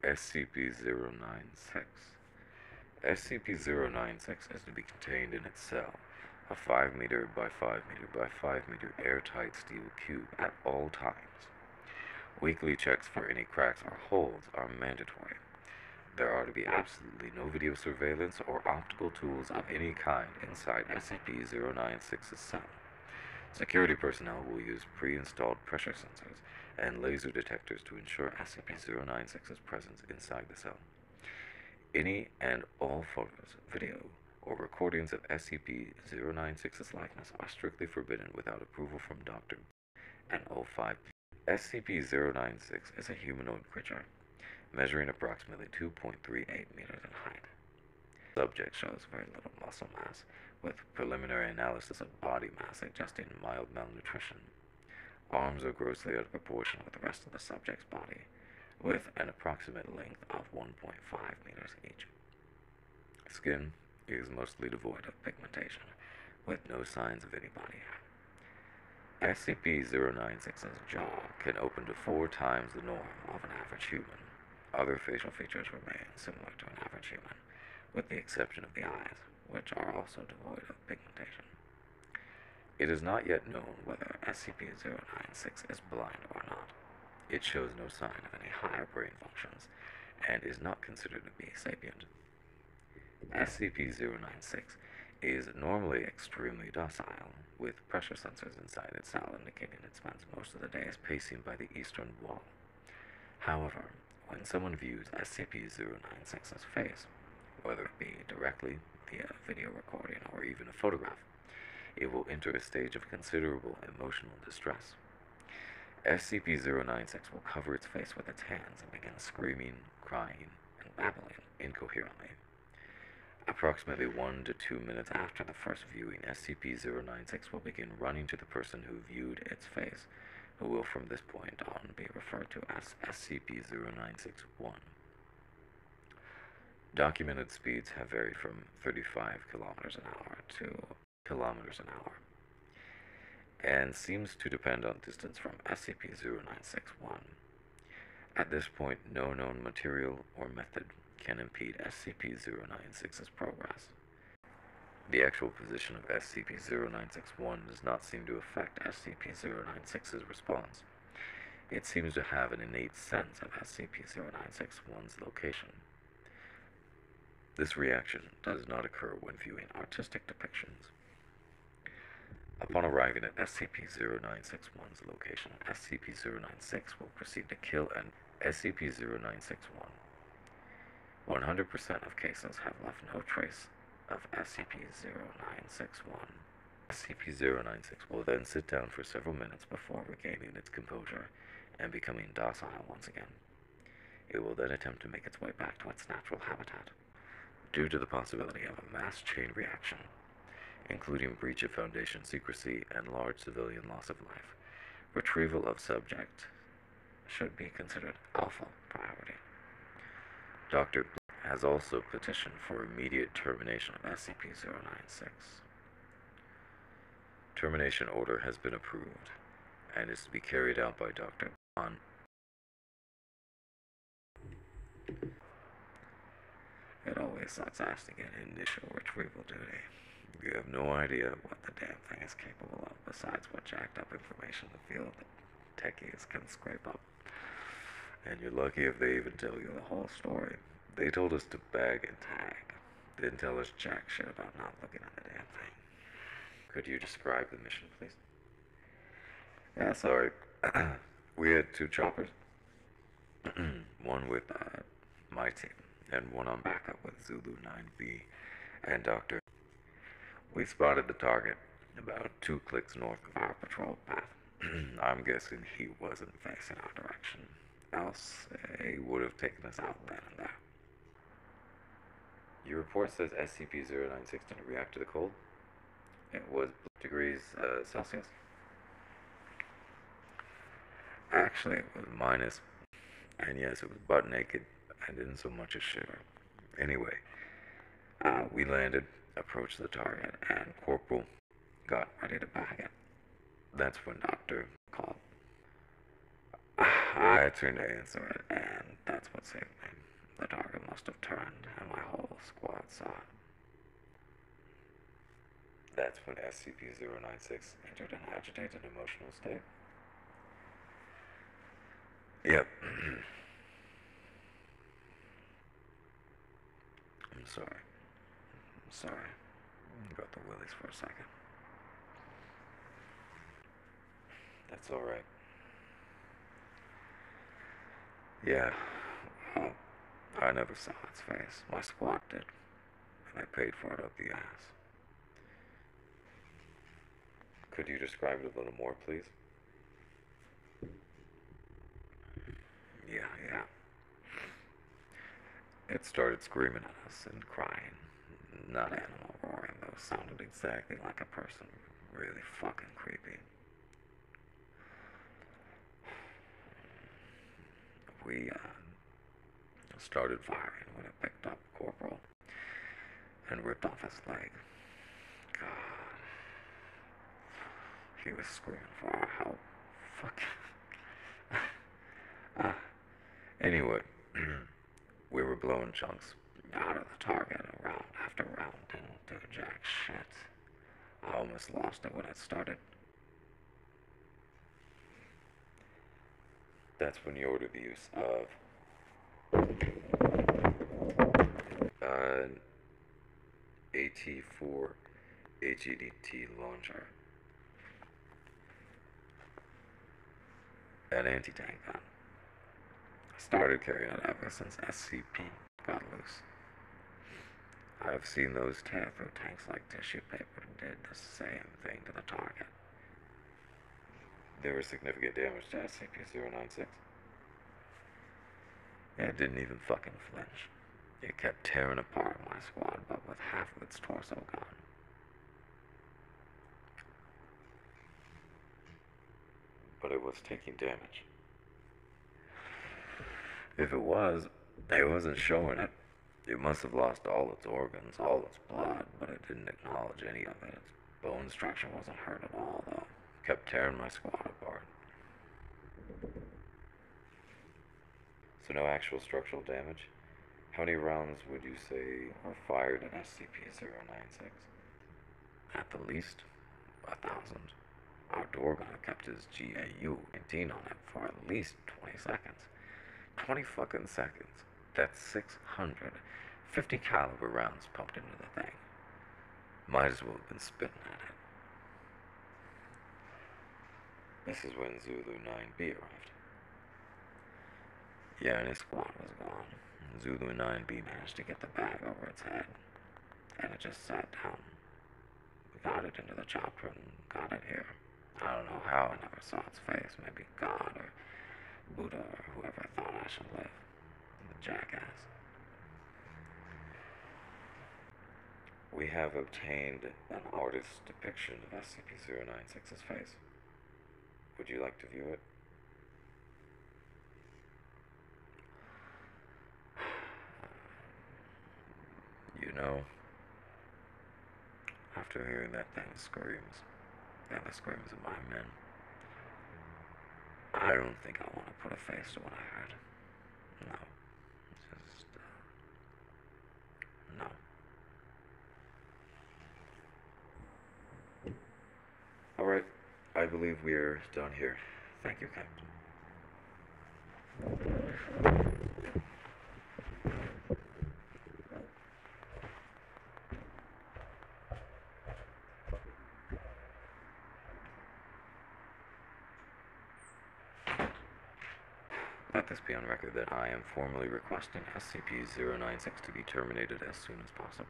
SCP-096. SCP-096 is to be contained in its cell, a 5 meter by 5 meter by 5 meter airtight steel cube at all times. Weekly checks for any cracks or holes are mandatory. There are to be absolutely no video surveillance or optical tools of any kind inside SCP-096's cell. Security personnel will use pre-installed pressure sensors and laser detectors to ensure SCP-096's presence inside the cell. Any and all photos, video, or recordings of SCP-096's likeness are strictly forbidden without approval from Dr. and O5. SCP-096 is a humanoid creature, measuring approximately 2.38 meters in height. The subject shows very little muscle mass, with preliminary analysis of body mass suggesting mild malnutrition. Arms are grossly out of proportion with the rest of the subject's body, with an approximate length of 1.5 meters each. Skin is mostly devoid of pigmentation, with no signs of any body hair. SCP-096's jaw can open to 4 times the norm of an average human. Other facial features remain similar to an average human, with the exception of the eyes, which are also devoid of pigmentation. It is not yet known whether SCP-096 is blind or not. It shows no sign of any higher brain functions, and is not considered to be sapient. SCP-096 is normally extremely docile, with pressure sensors inside its cell indicating it spends most of the days pacing by the eastern wall. However, when someone views SCP-096's face, whether it be directly via video recording or even a photograph, it will enter a stage of considerable emotional distress. SCP-096 will cover its face with its hands and begin screaming, crying, and babbling incoherently. Approximately 1 to 2 minutes after the first viewing, SCP-096 will begin running to the person who viewed its face, who will from this point on be referred to as SCP-096-1. Documented speeds have varied from 35 kilometers an hour to kilometers an hour, and seems to depend on distance from SCP-096-1. At this point, no known material or method can impede SCP-096's progress. The actual position of SCP-096-1 does not seem to affect SCP-096's response. It seems to have an innate sense of SCP-096-1's location. This reaction does not occur when viewing artistic depictions. Upon arriving at SCP-096-1's location, SCP-096 will proceed to kill an SCP-096-1. 100% of cases have left no trace of SCP-096-1. SCP-096 will then sit down for several minutes before regaining its composure and becoming docile once again. It will then attempt to make its way back to its natural habitat. Due to the possibility of a mass chain reaction, including breach of Foundation secrecy and large civilian loss of life, retrieval of subject should be considered alpha priority. Dr. has also petitioned for immediate termination of SCP-096. Termination order has been approved and is to be carried out by Dr. on. It always sucks ass to get initial retrieval duty. You have no idea what the damn thing is capable of besides what jacked up information the field techies can scrape up. And you're lucky if they even tell you the whole story. They told us to bag and tag. Didn't tell us jack shit about not looking at the damn thing. Could you describe the mission, please? Yeah, sorry. We had 2 choppers. One with my team, and one on backup with Zulu 9B and Dr. We spotted the target about 2 clicks north of our patrol path. I'm guessing he wasn't facing our direction, else he would have taken us out then and there. Your report says SCP-096 didn't react to the cold. It was degrees Celsius. Actually, it was minus, and yes, it was butt naked and didn't so much as shiver. Anyway, we landed, approached the target, and Corporal got ready to bag it. That's when Doctor called. I turned to answer it, and That's what saved me. The target must have turned, and my whole squad saw it. That's when SCP-096 entered an agitated emotional state. Yep. I'm sorry. I'm sorry. Got the willies for a second. That's alright. Yeah. Well, I never saw its face. My squad did. And I paid for it up the ass. Could you describe it a little more, please? Yeah. It started screaming at us and crying. Not animal roaring, though. Sounded exactly like a person. Really fucking creepy. We, started firing when it picked up Corporal and ripped off his leg. God. He was screaming for our help. Fuck. Anyway, we were blowing chunks out of the target round after round. Didn't do jack shit. I almost lost it when it started. That's when you ordered the use of an AT-4 HEDT launcher, an anti-tank gun. I started carrying it ever since SCP got loose. I've seen those tear through tanks like tissue paper and did the same thing to the target. There was significant damage to SCP-096. It didn't even fucking flinch. It kept tearing apart my squad, but with half of its torso gone. But it was taking damage. If it was, it wasn't showing it. It must have lost all its organs, all its blood, but it didn't acknowledge any of it. Its bone structure wasn't hurt at all, though. Kept tearing my squad apart. So no actual structural damage? How many rounds would you say were fired in SCP-096? At the least, 1,000. Our door gunner kept his GAU 19 on it for at least 20 seconds. 20 fucking seconds. That's 650 caliber rounds pumped into the thing. Might as well have been spitting at it. This is when Zulu 9B arrived. Yeah, and his squad was gone. Zulu 9B managed to get the bag over its head, and it just sat down. We got it into the chopper and got it here. I don't know how, I never saw its face. Maybe God or Buddha or whoever thought I should live. The jackass. We have obtained an artist's depiction of SCP-096's face. Would you like to view it? You know, after hearing that thing screams, and the screams of my men, I don't think I want to put a face to what I heard. No. Just, no. Alright, I believe we're done here. Thank you, Captain. Let this be on record that I am formally requesting SCP-096 to be terminated as soon as possible.